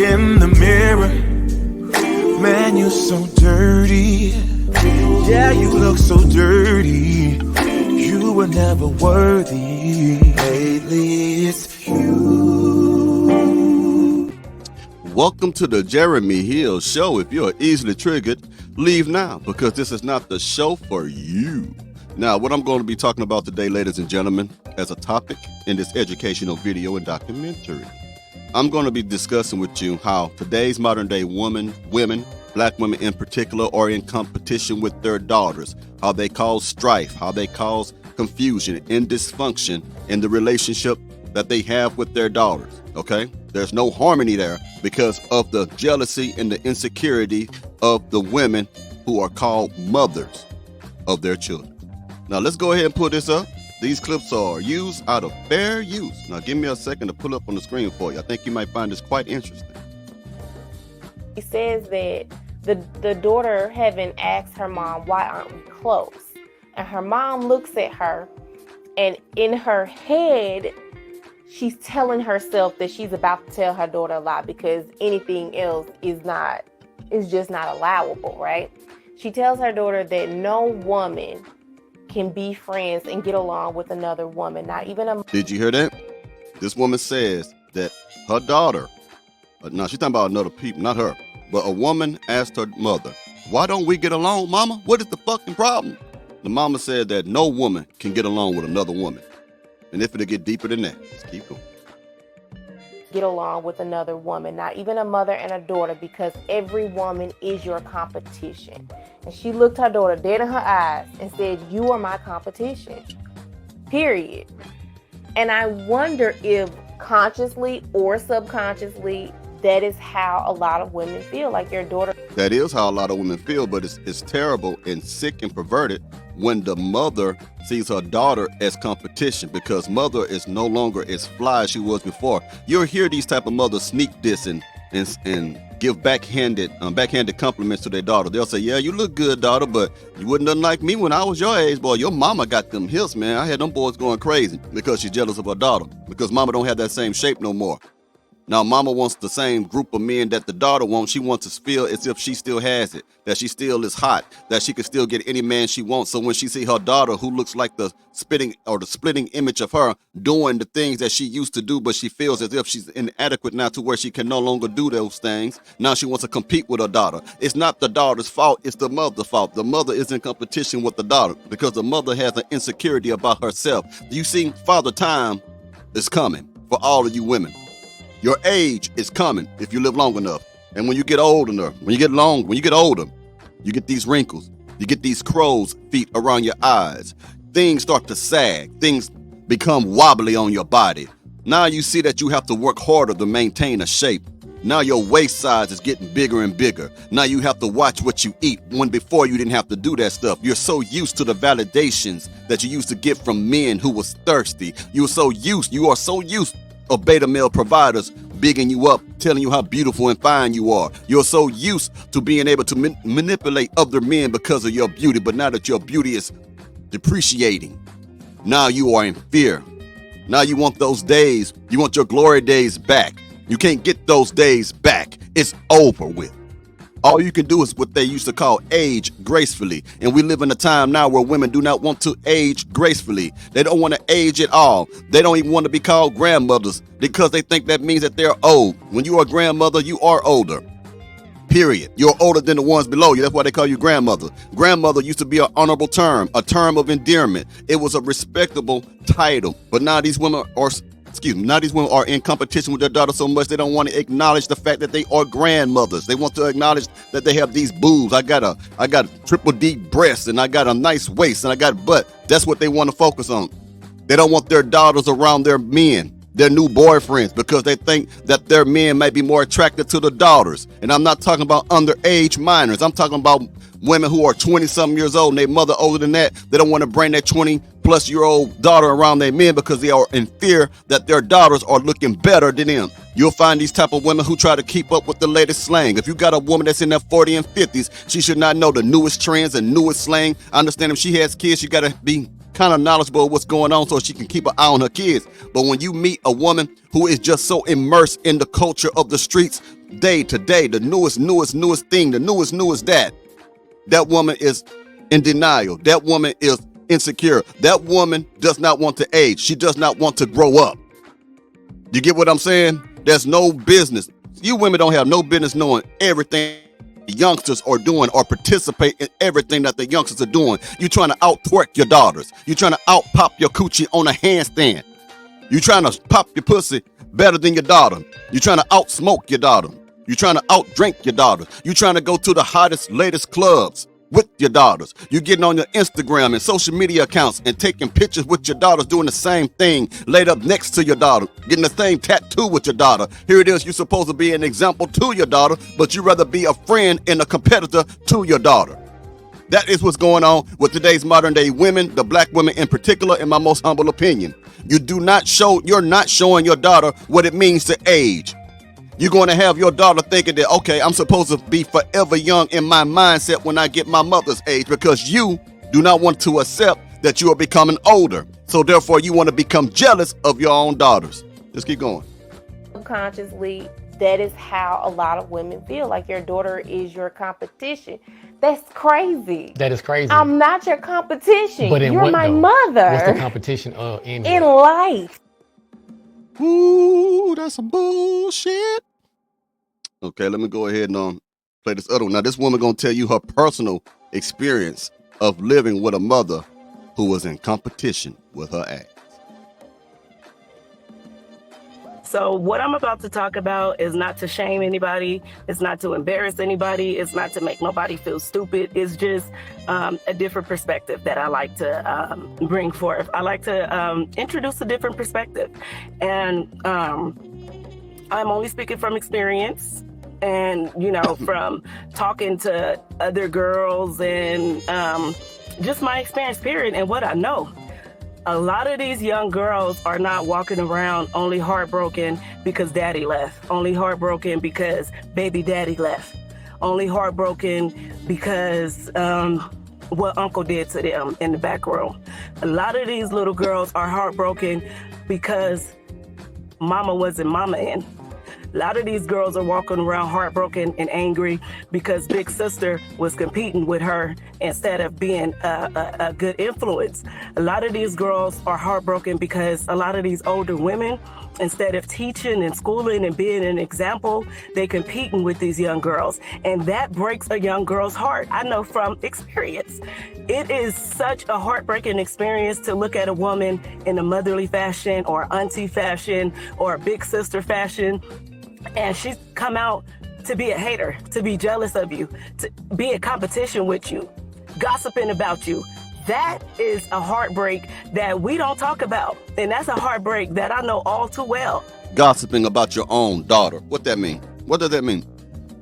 in the mirror. Man, you're so dirty. Yeah, you look so dirty. You were never worthy. Lately, it's you. Welcome to the Jeremy Hill Show. If you're easily triggered, leave now, because this is not the show for you. Now, what I'm going to be talking about today, ladies and gentlemen, as a topic in this educational video and documentary, I'm going to be discussing with you how today's modern day women, black women in particular, are in competition with their daughters, how they cause strife, how they cause confusion and dysfunction in the relationship that they have with their daughters, okay? There's no harmony there because of the jealousy and the insecurity of the women who are called mothers of their children. Now, let's go ahead and pull this up. These clips are used out of fair use. Now, give me a second to pull up on the screen for you. I think you might find this quite interesting. He says that the daughter haven't asked her mom, why aren't we close? And her mom looks at her, and in her head, she's telling herself that she's about to tell her daughter a lie because anything else is just not allowable, right? She tells her daughter that no woman can be friends and get along with another woman, not even a... Did you hear that? This woman says that her daughter, no, she's talking about another people, not her, but a woman asked her mother, why don't we get along, mama? What is the fucking problem? The mama said that no woman can get along with another woman. And if it'll get deeper than that, let's keep going. Get along with another woman, not even a mother and a daughter, because every woman is your competition. And she looked her daughter dead in her eyes and said, you are my competition, period. And I wonder if consciously or subconsciously, that is how a lot of women feel, like your daughter. That is how a lot of women feel, but it's terrible and sick and perverted when the mother sees her daughter as competition, because mother is no longer as fly as she was before. You'll hear these type of mothers sneak diss and give backhanded compliments to their daughter. They'll say, yeah, you look good, daughter, but you wouldn't have like me when I was your age. Boy, your mama got them hips, man. I had them boys going crazy because she's jealous of her daughter, because mama don't have that same shape no more. Now, mama wants the same group of men that the daughter wants. She wants to feel as if she still has it, that she still is hot, that she can still get any man she wants. So when she see her daughter, who looks like the splitting image of her, doing the things that she used to do, but she feels as if she's inadequate now to where she can no longer do those things. Now she wants to compete with her daughter. It's not the daughter's fault. It's the mother's fault. The mother is in competition with the daughter because the mother has an insecurity about herself. You see, Father Time is coming for all of you women. Your age is coming if you live long enough. And when you get old enough, when you get older, you get these wrinkles, you get these crow's feet around your eyes. Things start to sag. Things become wobbly on your body. Now you see that you have to work harder to maintain a shape. Now your waist size is getting bigger and bigger. Now you have to watch what you eat, when before you didn't have to do that stuff. You're so used to the validations that you used to get from men who was thirsty. You are so used of beta male providers bigging you up, telling you how beautiful and fine you are. You're so used to being able to manipulate other men because of your beauty, but now that your beauty is depreciating, now you are in fear. Now you want those days, you want your glory days back. You can't get those days back. It's over with. All you can do is what they used to call age gracefully. And we live in a time now where women do not want to age gracefully. They don't want to age at all. They don't even want to be called grandmothers because they think that means that they're old. When you are a grandmother, you are older. Period. You're older than the ones below you. That's why they call you grandmother. Grandmother used to be an honorable term, a term of endearment. It was a respectable title. But now these women are in competition with their daughter so much they don't want to acknowledge the fact that they are grandmothers. They want to acknowledge that they have these boobs. I got triple D breasts, and I got a nice waist, and I got butt. That's what they want to focus on. They don't want their daughters around their men, their new boyfriends, because they think that their men might be more attracted to the daughters. And I'm not talking about underage minors. I'm talking about women who are 20-something years old and their mother older than that. They don't want to bring their 20-plus-year-old daughter around their men because they are in fear that their daughters are looking better than them. You'll find these type of women who try to keep up with the latest slang. If you got a woman that's in their 40s and 50s, she should not know the newest trends and newest slang. I understand if she has kids, she got to be kind of knowledgeable of what's going on so she can keep an eye on her kids. But when you meet a woman who is just so immersed in the culture of the streets, day to day, the newest thing, the newest that. That woman is in denial. That woman is insecure. That woman does not want to age. She does not want to grow up. You get what I'm saying? There's no business. You women don't have no business knowing everything the youngsters are doing or participate in everything that the youngsters are doing. You're trying to out-twerk your daughters. You're trying to out-pop your coochie on a handstand. You're trying to pop your pussy better than your daughter. You're trying to out-smoke your daughter. You're trying to out-drink your daughters. You're trying to go to the hottest, latest clubs with your daughters. You're getting on your Instagram and social media accounts and taking pictures with your daughters doing the same thing, laid up next to your daughter, getting the same tattoo with your daughter. Here it is, you're supposed to be an example to your daughter, but you'd rather be a friend and a competitor to your daughter. That is what's going on with today's modern day women, the black women in particular, in my most humble opinion. You're not showing your daughter what it means to age. You're going to have your daughter thinking that, okay, I'm supposed to be forever young in my mindset when I get my mother's age, because you do not want to accept that you are becoming older. So therefore, you want to become jealous of your own daughters. Just keep going. Subconsciously, that is how a lot of women feel, like your daughter is your competition. That's crazy. That is crazy. I'm not your competition. But in you're what, my though? mother. What's the competition in life? Ooh, that's some bullshit. Okay, let me go ahead and play this other one. Now, this woman gonna tell you her personal experience of living with a mother who was in competition with her ex. So what I'm about to talk about is not to shame anybody. It's not to embarrass anybody. It's not to make nobody feel stupid. It's just a different perspective that I like to bring forth. I like to introduce a different perspective. And I'm only speaking from experience and, from talking to other girls and just my experience, period, and what I know. A lot of these young girls are not walking around only heartbroken because daddy left, only heartbroken because baby daddy left, only heartbroken because what uncle did to them in the back room. A lot of these little girls are heartbroken because mama wasn't mama in. A lot of these girls are walking around heartbroken and angry because big sister was competing with her instead of being a good influence. A lot of these girls are heartbroken because a lot of these older women, instead of teaching and schooling and being an example, they competing with these young girls. And that breaks a young girl's heart. I know from experience. It is such a heartbreaking experience to look at a woman in a motherly fashion or auntie fashion or big sister fashion, and she's come out to be a hater, to be jealous of you, to be in competition with you, gossiping about you. That is a heartbreak that we don't talk about. And that's a heartbreak that I know all too well. Gossiping about your own daughter. What that mean? What does that mean?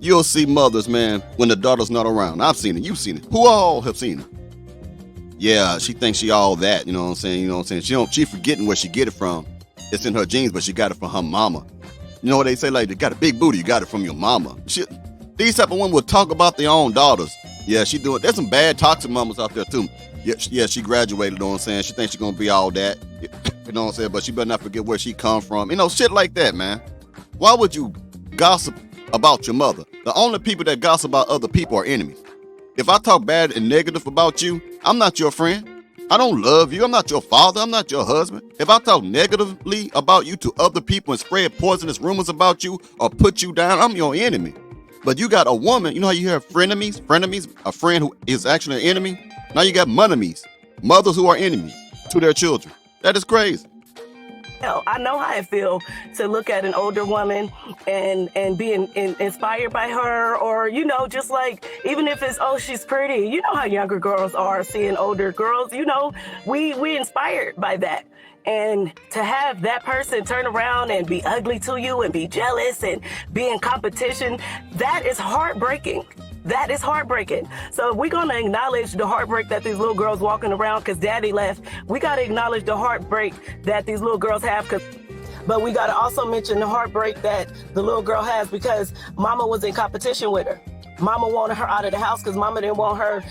You'll see mothers, man, when the daughter's not around. I've seen it. You've seen it. Who all have seen it? Yeah, she thinks she all that. You know what I'm saying? She forgetting where she get it from. It's in her genes, but she got it from her mama. You know what they say? Like, they got a big booty. You got it from your mama. These type of women will talk about their own daughters. Yeah, she doing. There's some bad toxic mamas out there too. Yeah, she graduated. You know what I'm saying? She thinks she's gonna be all that. You know what I'm saying? But she better not forget where she come from. Shit like that, man. Why would you gossip about your mother? The only people that gossip about other people are enemies. If I talk bad and negative about you, I'm not your friend. I don't love you. I'm not your father. I'm not your husband. If I talk negatively about you to other people and spread poisonous rumors about you or put you down, I'm your enemy. But you got a woman, you know how you have frenemies, a friend who is actually an enemy? Now you got monemies, mothers who are enemies to their children. That is crazy. I know how it feels to look at an older woman and be inspired by her, or, just like, even if it's, oh, she's pretty. You know how younger girls are seeing older girls. We inspired by that. And to have that person turn around and be ugly to you and be jealous and be in competition, that is heartbreaking. That is heartbreaking. So if we're going to acknowledge the heartbreak that these little girls walking around because daddy left, we got to acknowledge the heartbreak that these little girls have. But we got to also mention the heartbreak that the little girl has because mama was in competition with her. Mama wanted her out of the house because mama didn't want her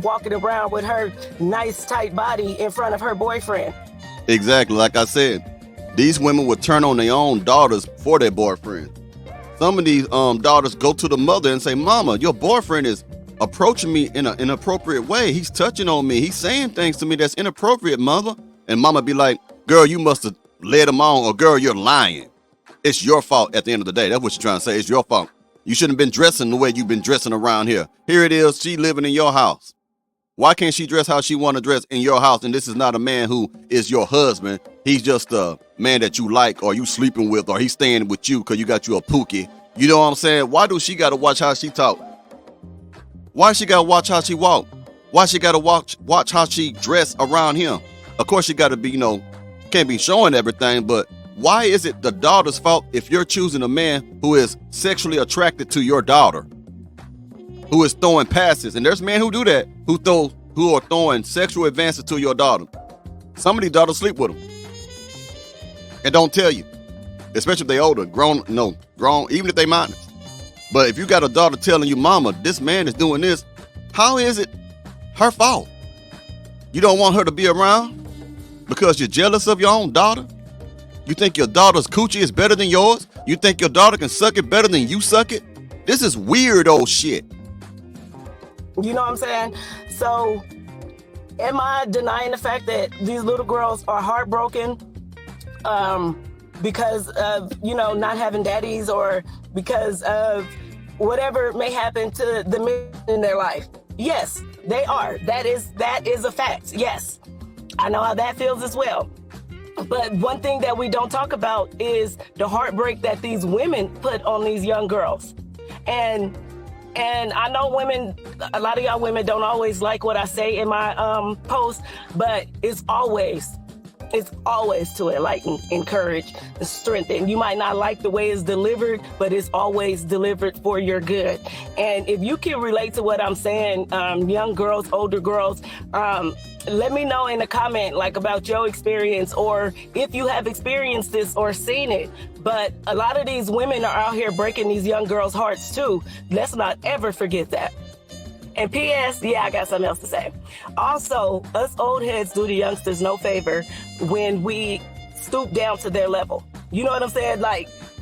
walking around with her nice, tight body in front of her boyfriend. Exactly. Like I said, these women would turn on their own daughters for their boyfriend. Some of these daughters go to the mother and say, "Mama, your boyfriend is approaching me in an inappropriate way. He's touching on me. He's saying things to me that's inappropriate, mother." And mama be like, "Girl, you must have led him on," or "Girl, you're lying. It's your fault at the end of the day." That's what you're trying to say. It's your fault. You shouldn't have been dressing the way you've been dressing around here. Here it is. She living in your house. Why can't she dress how she want to dress in your house? And this is not a man who is your husband. He's just a man that you like, or you sleeping with, or he's staying with you because you got you a pookie. You know what I'm saying? Why do she got to watch how she talk? Why she got to watch how she walk? Why she got to watch how she dress around him? Of course, she got to be, can't be showing everything, but why is it the daughter's fault if you're choosing a man who is sexually attracted to your daughter, who is throwing passes? And there's men who do that, who are throwing sexual advances to your daughter. Some of these daughters sleep with them and don't tell you, especially if they older, grown, even if they minors. But if you got a daughter telling you, "Mama, this man is doing this," how is it her fault? You don't want her to be around because you're jealous of your own daughter? You think your daughter's coochie is better than yours? You think your daughter can suck it better than you suck it? This is weird old shit. You know what I'm saying? So, am I denying the fact that these little girls are heartbroken because of, not having daddies, or because of whatever may happen to the men in their life? Yes, they are. That is a fact. Yes, I know how that feels as well. But one thing that we don't talk about is the heartbreak that these women put on these young girls. And I know a lot of y'all women don't always like what I say in my post, but it's always to enlighten, encourage, strengthen. You might not like the way it's delivered, but it's always delivered for your good. And if you can relate to what I'm saying, young girls, older girls, let me know in a comment about your experience, or if you have experienced this or seen it. But a lot of these women are out here breaking these young girls' hearts too. Let's not ever forget that. And P.S., I got something else to say. Also, us old heads do the youngsters no favor when we stoop down to their level. You know what I'm saying?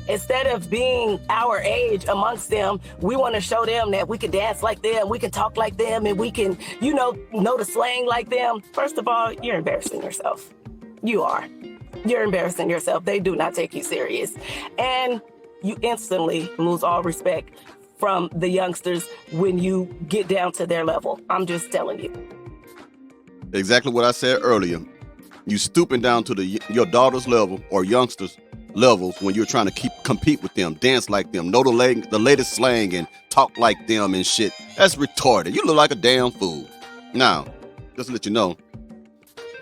Instead of being our age amongst them, we want to show them that we can dance like them, we can talk like them, and we can, know the slang like them. First of all, you're embarrassing yourself. You are. You're embarrassing yourself. They do not take you serious. And you instantly lose all respect from the youngsters when you get down to their level. I'm just telling you. Exactly what I said earlier. You stooping down to your daughter's level or youngsters' levels when you're trying to compete with them, dance like them, know the latest slang, and talk like them and shit. That's retarded. You look like a damn fool. Now, just to let you know,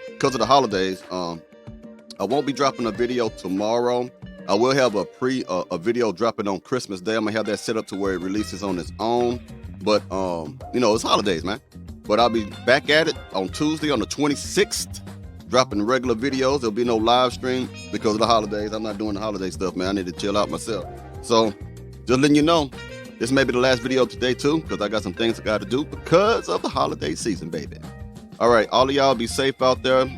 because of the holidays, I won't be dropping a video tomorrow. I will have a video dropping on Christmas Day. I'm gonna have that set up to where it releases on its own. But it's holidays, man. But I'll be back at it on Tuesday on the 26th, dropping regular videos. There'll be no live stream because of the holidays. I'm not doing the holiday stuff, man. I need to chill out myself. So just letting you know, this may be the last video today too, because I got some things I got to do because of the holiday season, baby. All right, all of y'all be safe out there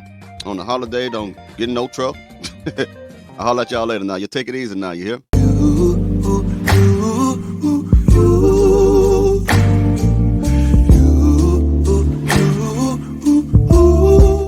on the holiday. Don't get in no trouble. I'll holler at y'all later now. You take it easy now, you hear?